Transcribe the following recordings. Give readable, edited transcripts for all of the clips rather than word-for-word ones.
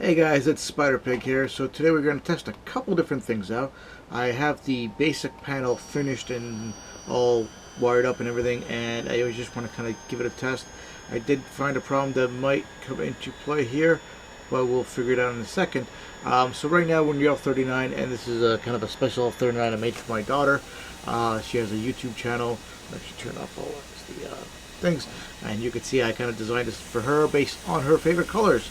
Hey guys, it's Spider Pig here. So today we're going to test a couple different things out. I have the basic panel finished and all wired up and everything, and I always just want to kind of give it a test. I did find a problem that might come into play here, but we'll figure it out in a second. So right now we're in L39, and this is a kind of a special L39 I made for my daughter. She has a YouTube channel. I'll actually turn off all of the things, and you can see I kind of designed this for her based on her favorite colors.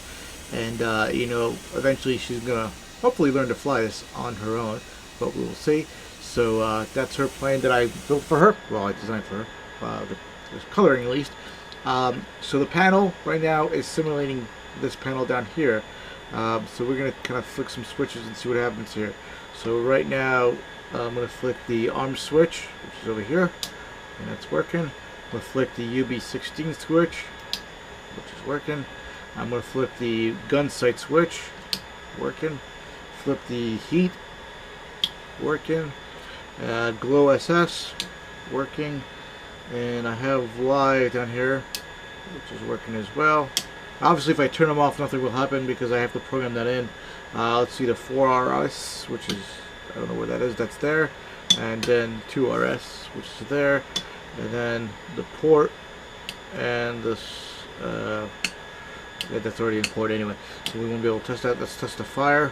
And you know, eventually she's gonna hopefully learn to fly this on her own, but we will see. So that's her plane that I built for her. Well, I designed for her, the coloring at least. So the panel right now is simulating this panel down here. So we're gonna kind of flick some switches and see what happens here. So right now I'm gonna flick the arm switch, which is over here, and that's working. I'm gonna flick the UB16 switch, which is working. I'm going to flip the gun sight switch, working. Flip the heat, working. Glow SS, working. And I have live down here, which is working as well. Obviously, if I turn them off, nothing will happen because I have to program that in. Let's see the 4RS, which is, I don't know where that is, that's there. And then 2RS, which is there. And then the port and this, yeah, that's already in port anyway, so we won't be able to test that. Let's test the fire,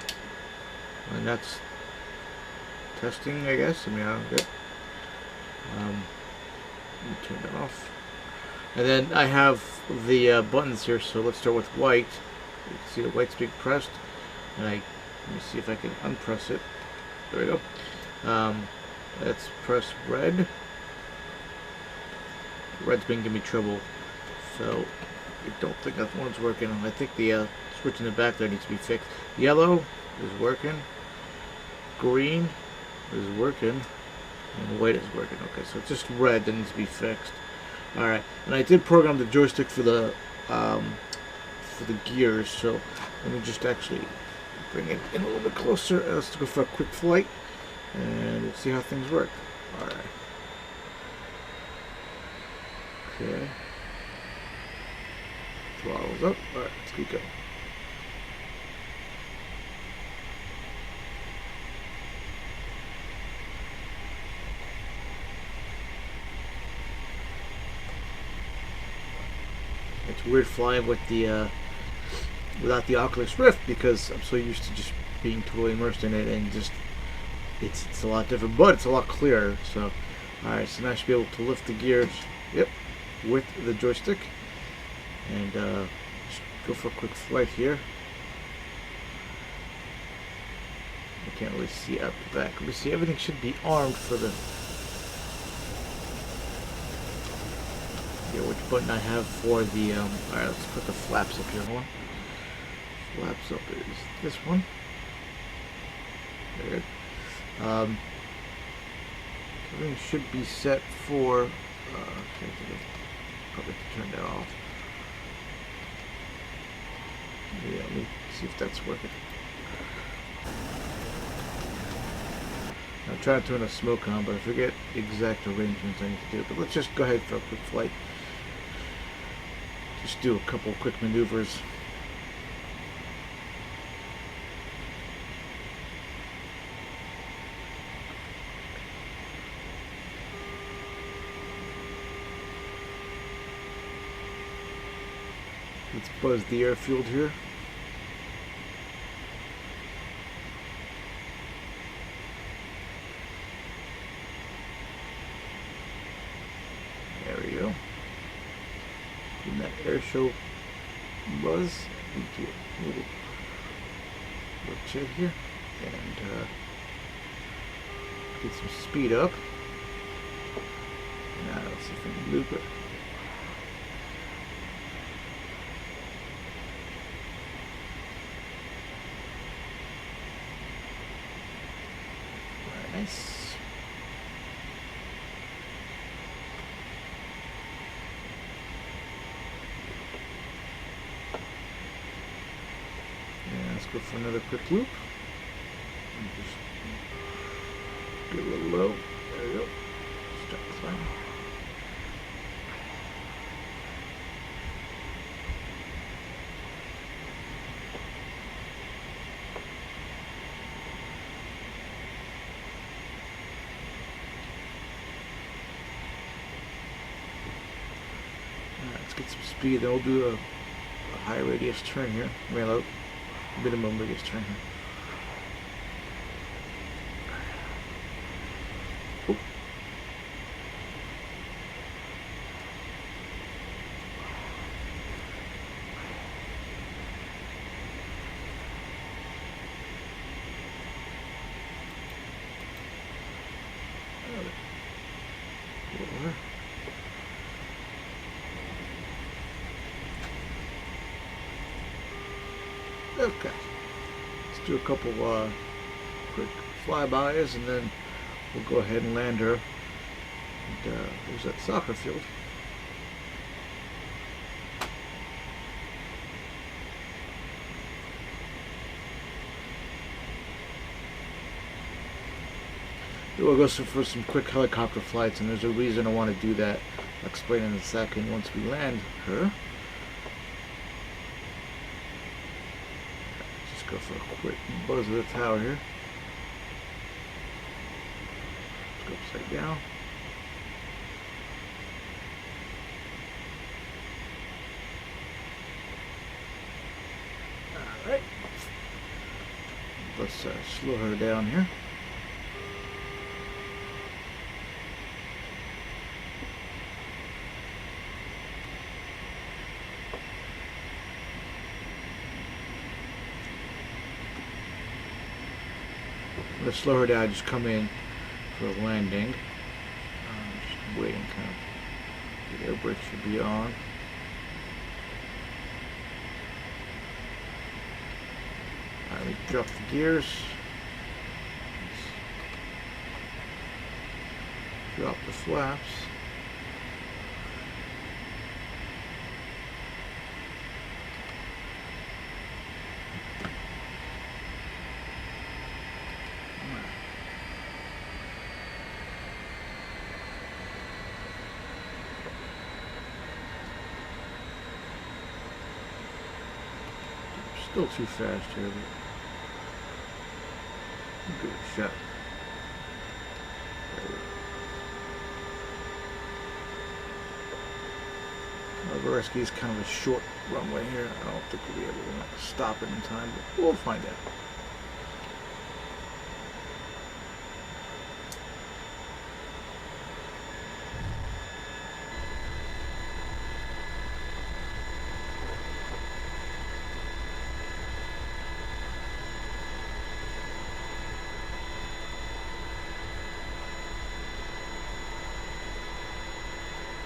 and that's testing, I guess. I mean, I don't get. Let me turn that off, and then I have the buttons here. So let's start with white. You can see the white's being pressed, and let me see if I can unpress it. There we go. Let's press red. Red's been giving me trouble, so I don't think that one's working. I think the switch in the back there needs to be fixed. Yellow is working. Green is working. And white is working. Okay, so it's just red that needs to be fixed. Alright, and I did program the joystick for the gears, so let me just actually bring it in a little bit closer. Let's go for a quick flight, and we'll see how things work. Alright. Okay. Throttles up. Alright, let's keep going. It's weird flying with the without the Oculus Rift because I'm so used to just being totally immersed in it, and just it's a lot different, but it's a lot clearer. So alright, so now I should be able to lift the gears, yep, with the joystick. And just go for a quick flight here. I can't really see out the back. Let me see, everything should be armed for the... Yeah, which button I have for the... Alright, let's put the flaps up here. Hold on. Flaps up is this one. There. Everything should be set for... okay, probably turn that off. Yeah, let me see if that's working. I'm trying to turn a smoke on, but I forget the exact arrangements I need to do. But let's just go ahead for a quick flight. Just do a couple quick maneuvers. Let's buzz the airfield here. There we go. In that air show buzz into a little jet here, and get some speed up. Now let's see if we can loop it. Nice. And let's go for another quick loop. And just get a little low. There we go. Start climbing. get some speed. Then we'll do a high radius turn here. I mean, a minimum radius turn here. Oop. Okay, let's do a couple quick flybys and then we'll go ahead and land her. And, there's that soccer field. We'll go for some quick helicopter flights, and there's a reason I want to do that. I'll explain in a second once we land her. Go for a quick buzz of the tower here. Let's go upside down. Alright. Let's slow her down here. To slow her down, just come in for a landing. Just waiting, kind of. The air brake should be on. Alright, we drop the gears. Drop the flaps. Still too fast here, but good shot. Vareski is kind of a short runway here. I don't think we'll be able to stop it in time, but we'll find out.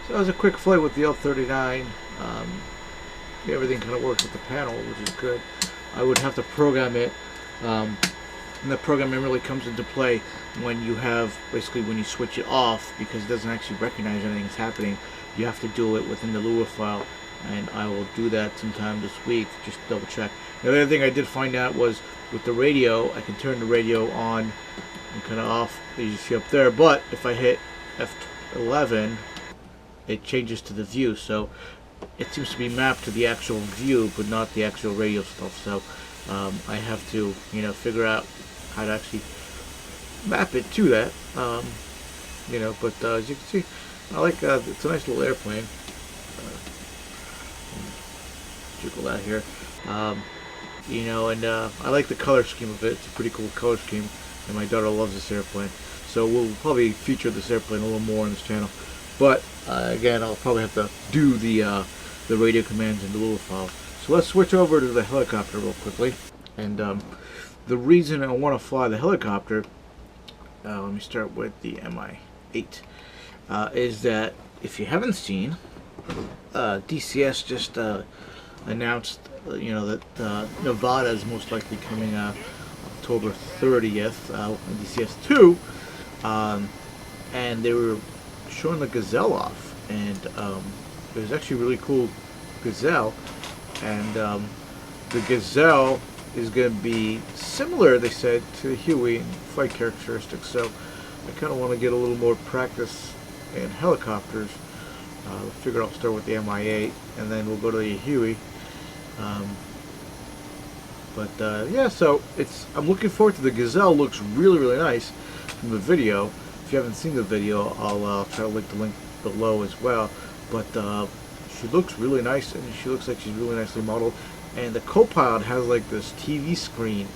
So that was a quick flight with the L-39. Everything kind of works with the panel, which is good. I would have to program it, and the programming really comes into play when you have, basically when you switch it off, because it doesn't actually recognize anything's happening. You have to do it within the Lua file, and I will do that sometime this week, just double check. The other thing I did find out was with the radio, I can turn the radio on and kind of off, as you see up there, but if I hit F11, it changes to the view, so it seems to be mapped to the actual view but not the actual radio stuff. So I have to figure out how to actually map it to that, but as you can see, I like it's a nice little airplane. Jiggle that here, and I like the color scheme of it. It's a pretty cool color scheme, and my daughter loves this airplane, so we'll probably feature this airplane a little more on this channel. But again, I'll probably have to do the radio commands in the Lua file. So let's switch over to the helicopter real quickly. And the reason I want to fly the helicopter, let me start with the Mi-8, is that if you haven't seen, DCS just announced, that Nevada is most likely coming October 30th, DCS 2, and they were showing the Gazelle off, and it was actually a really cool Gazelle, and the Gazelle is going to be similar, they said, to the Huey in flight characteristics, so I kind of want to get a little more practice in helicopters. I figure I'll start with the Mi-8 and then we'll go to the Huey. Yeah, so I'm looking forward to the Gazelle. Looks really, really nice from the video. If you haven't seen the video, I'll try to link the link below as well. But she looks really nice, and she looks like she's really nicely modeled. And the co-pilot has like this TV screen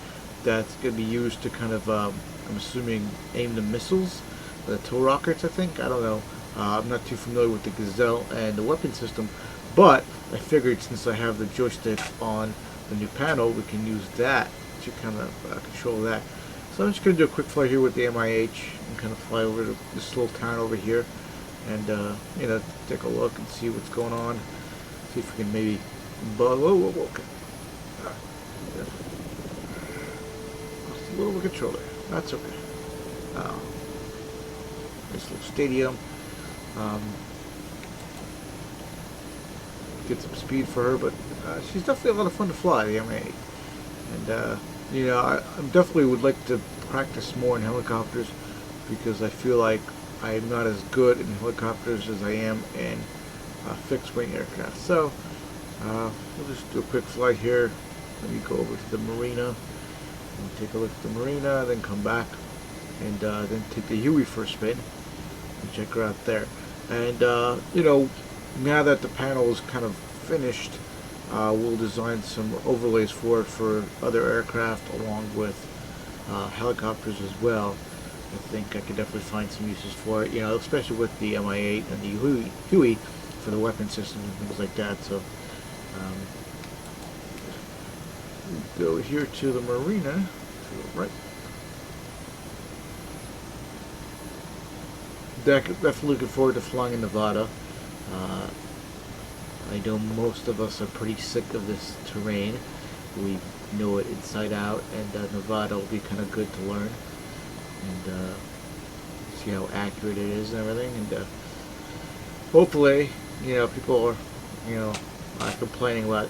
that's going to be used to kind of, I'm assuming, aim the missiles, the tow rockets, I think. I don't know. I'm not too familiar with the Gazelle and the weapon system, but I figured since I have the joystick on the new panel, we can use that to kind of control that. So I'm just going to do a quick flight here with the MIH and kind of fly over to this little town over here and, you know, take a look and see what's going on. See if we can maybe... okay. Lost a little bit of control there. That's okay. Nice little stadium. Get some speed for her, but she's definitely a lot of fun to fly, the MIH. And, you know, I definitely would like to practice more in helicopters because I feel like I'm not as good in helicopters as I am in fixed-wing aircraft. So, we'll just do a quick flight here. Let me go over to the marina and take a look at the marina, then come back and then take the Huey for a spin and check her out there. And, you know, now that the panel is kind of finished, we'll design some overlays for it for other aircraft along with helicopters as well. I think I could definitely find some uses for it, you know, especially with the Mi-8 and the Huey for the weapon systems and things like that. So go here to the marina to the right. Definitely looking forward to flying in Nevada. I know most of us are pretty sick of this terrain. We know it inside out, and Nevada will be kind of good to learn and see how accurate it is and everything. And hopefully, you know, people are, you know, complaining about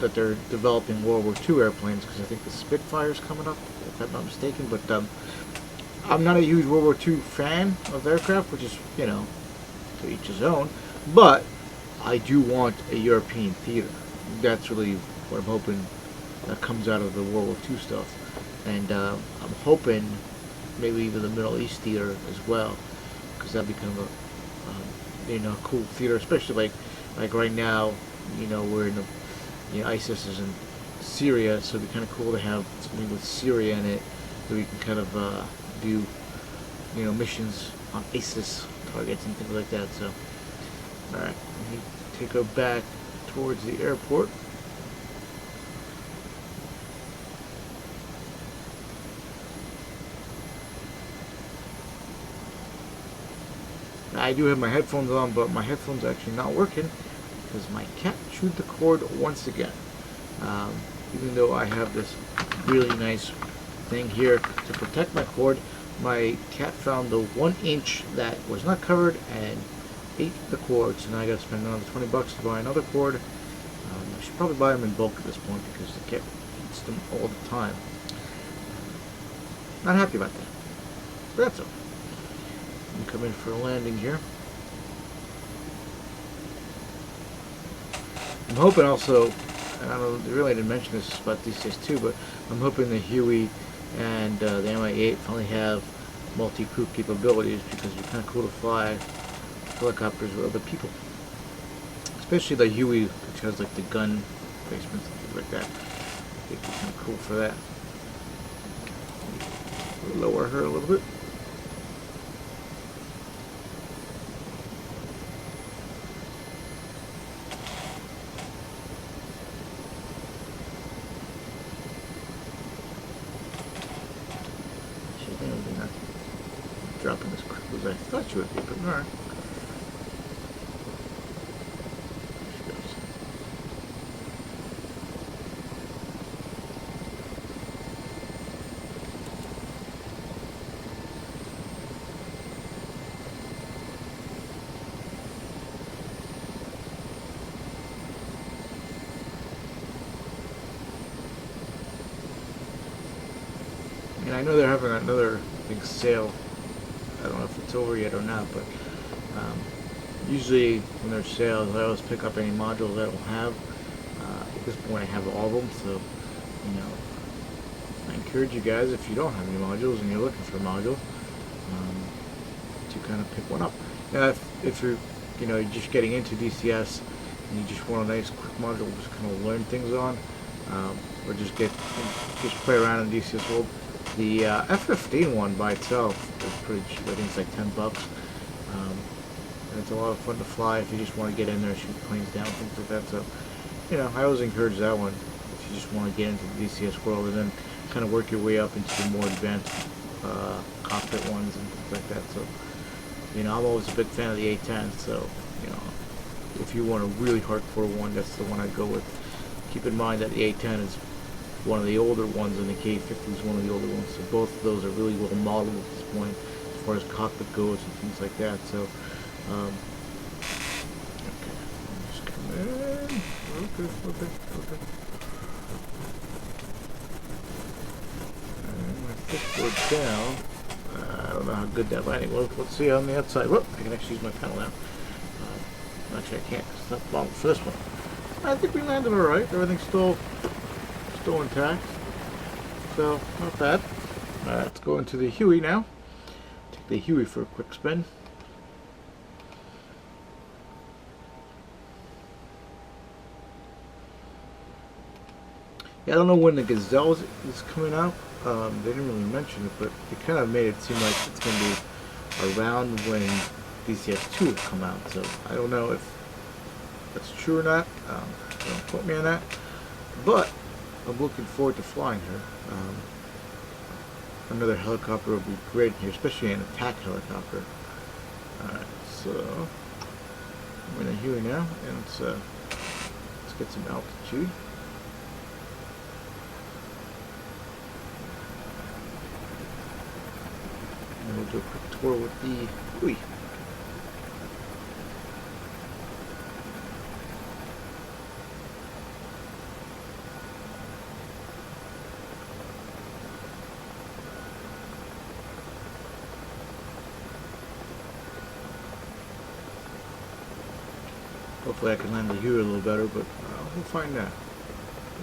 that they're developing World War II airplanes because I think the Spitfire's coming up, if I'm not mistaken. But I'm not a huge World War II fan of aircraft, which is, you know, to each his own. But I do want a European theater. That's really what I'm hoping that comes out of the World War II stuff. And I'm hoping maybe even the Middle East theater as well, because that'd be kind of a, you know, cool theater, especially like right now, you know, we're in the, you know, ISIS is in Syria, so it'd be kind of cool to have something with Syria in it, so we can kind of do, you know, missions on ISIS targets and things like that. So, alright, let me take her back towards the airport. I do have my headphones on, but my headphones are actually not working because my cat chewed the cord once again. Even though I have this really nice thing here to protect my cord, my cat found the 1 inch that was not covered and ate the cord. So now I gotta spend another $20 to buy another cord. I should probably buy them in bulk at this point because the cat eats them all the time. Not happy about that, but that's okay. I'm come in for a landing here. I'm hoping also, and I don't know, really didn't mention this about DCS 2, but I'm hoping the Huey and the Mi-8 finally have multi-crew capabilities because it's kind of cool to fly helicopters with other people. Especially the Huey, which has like the gun placements and things like that. I think it's kind of cool for that. Lower her a little bit. Dropping as quick as I thought you would be, but alright. There she goes. And I know they're having another big sale. I don't know if it's over yet or not, but usually when there's sales, I always pick up any modules I don't have. At this point, I have all of them, so, you know, I encourage you guys, if you don't have any modules and you're looking for a module, to kind of pick one up. Now, if you're, you know, just getting into DCS and you just want a nice quick module to just kind of learn things on, or just play around in DCS World. The F-15 one by itself is pretty cheap. I think it's like $10. And it's a lot of fun to fly if you just want to get in there and shoot planes down, things like that. So, you know, I always encourage that one if you just want to get into the DCS world, and then kind of work your way up into the more advanced cockpit ones and things like that. So, you know, I'm always a big fan of the A10. So, you know, if you want a really hardcore one, that's the one I'd go with. Keep in mind that the A10 is one of the older ones, and the K50 is one of the older ones. So both of those are really well modeled at this point as far as cockpit goes and things like that. So, okay, just come in. Okay. And my fifth board down. I don't know how good that landing was. Let's see on the outside. Whoop! I can actually use my panel now. Actually, I can't. It's not long for this one. I think we landed all right. Everything's still intact. So not bad. Let's go into the Huey now. Take the Huey for a quick spin. Yeah, I don't know when the Gazelle is coming out. They didn't really mention it, but it kind of made it seem like it's going to be around when DCS 2 will come out. So I don't know if that's true or not. Don't quote me on that. But I'm looking forward to flying her. Another helicopter would be great here, especially an attack helicopter. Alright, so I'm in a Huey now, and let's get some altitude. And we'll do a quick tour with the Huey. Hopefully I can land the Huey a little better, but we'll find out.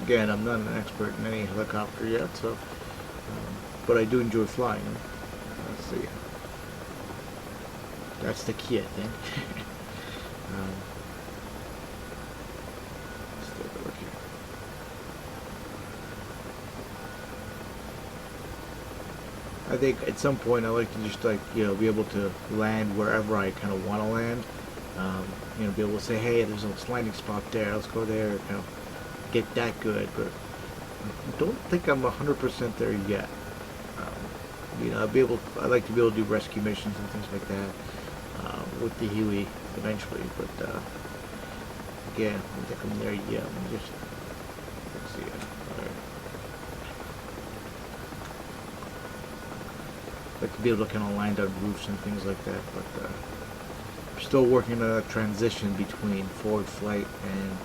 Again, I'm not an expert in any helicopter yet, so but I do enjoy flying them. Let's see. That's the key, I think. Let's take a look here. I think at some point I like to just be able to land wherever I kind of want to land. You know, be able to say, hey, there's a landing spot there, let's go there, you know, get that good, but I don't think I'm 100% there yet. You know, I'd like to be able to do rescue missions and things like that with the Huey eventually, but again, I don't think I'm there yet. Let's see it. Alright. I'd like to be able to kind of land on roofs and things like that, but still working on a transition between forward flight and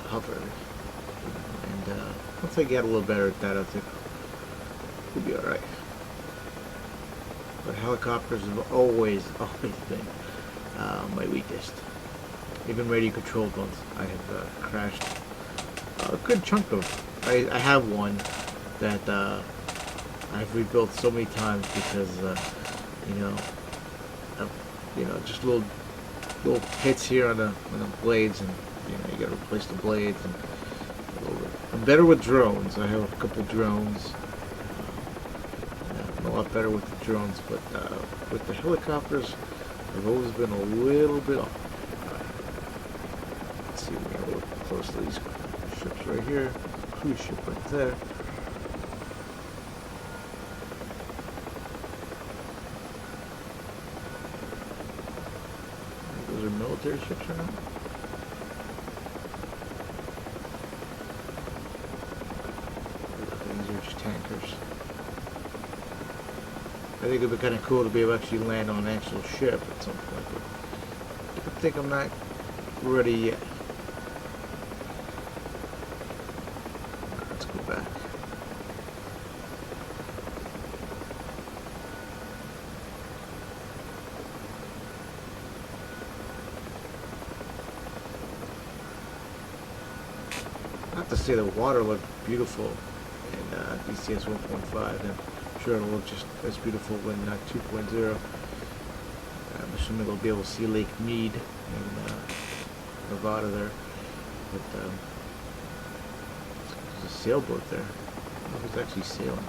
hover. And once I get a little better at that, I think we'll be alright. But helicopters have always been my weakest. Even radio controlled ones, I have crashed a good chunk of. I have one that I've rebuilt so many times because just little hits here on the blades, and you got to replace the blades. And I'm better with drones. I have a couple drones. I'm a lot better with the drones, but with the helicopters, I've always been a little bit off. Let's see, we're gonna look close to these ships right here. Cruise ship right there. Those are military ships or not? These are just tankers. I think it'd be kind of cool to be able to actually land on an actual ship at some point, but I think I'm not ready yet. Let's go back. I have to say the water looked beautiful in DCS 1.5, and I'm sure it'll look just as beautiful when 2.0. I'm assuming we'll be able to see Lake Mead and Nevada there. But there's a sailboat there. I don't know if it's actually sailing.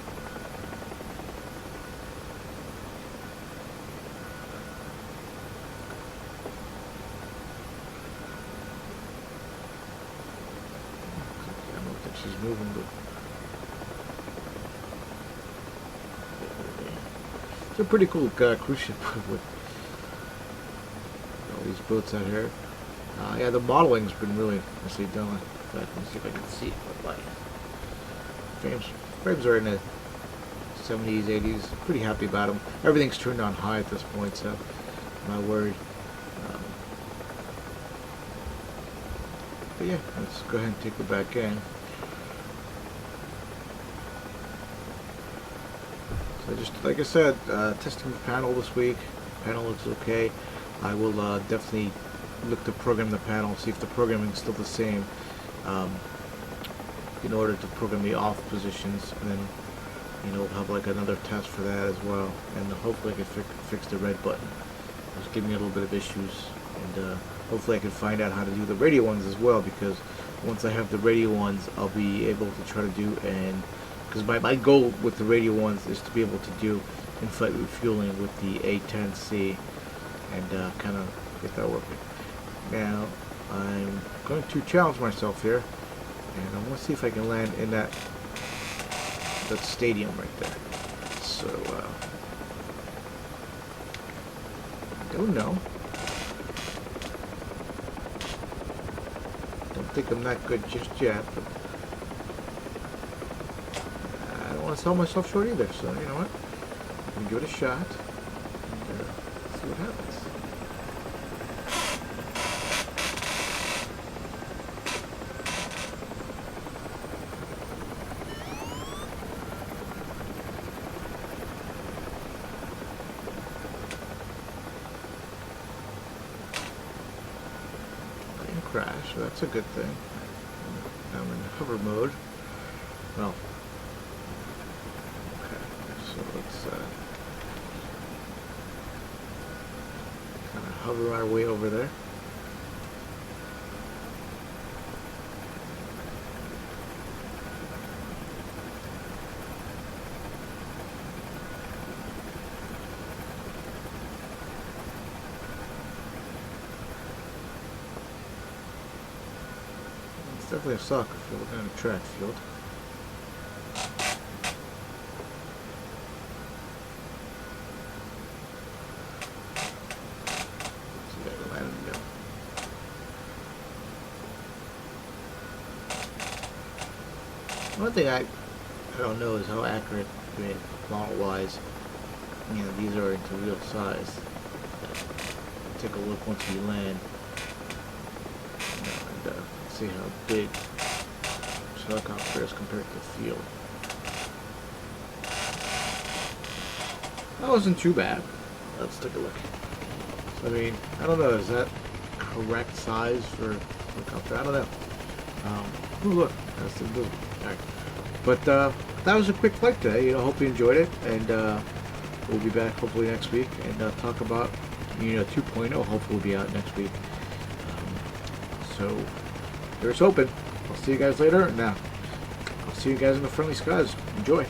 I don't think she's moving, but it's a pretty cool cruise ship with all these boats out here. Yeah, the modeling's been really nicely done. In fact, let me see if I can see it. Frames are in the 70s, 80s. Pretty happy about them. Everything's turned on high at this point, so I'm not worried. But yeah, let's go ahead and take it back in. So just like I said, testing the panel this week. Panel looks okay. I will definitely look to program the panel, see if the programming is still the same, in order to program the off positions, and then we'll have like another test for that as well, and hopefully I can fix the red button. It's giving me a little bit of issues, and hopefully I can find out how to do the radio ones as well, because once I have the radio ones I'll be able to try to do, and because my goal with the radio ones is to be able to do in-flight refueling with the A10C and kind of get that working. Now I'm going to challenge myself here, and I want to see if I can land in that stadium right there. So I don't know. Don't think I'm that good just yet, but I don't want to sell myself short either. So you know what? I'm gonna give it a shot and see what happens. Crash, so that's a good thing. I'm in hover mode. Well, okay, so let's kind of hover our way over there. It's definitely a soccer field and a track field. See if I can land it again. One thing I don't know is how accurate, model-wise, these are into real size. Take a look once we land. See how big this helicopter is compared to the field. That wasn't too bad. Let's take a look. So, I mean, I don't know, is that correct size for a helicopter? I don't know. Ooh, look, that's the blue. Alright. But that was a quick flight today. Hope you enjoyed it, and we'll be back hopefully next week and talk about 2.0. Hopefully will be out next week. So here's hoping. I'll see you guys later. Now, I'll see you guys in the friendly skies. Enjoy.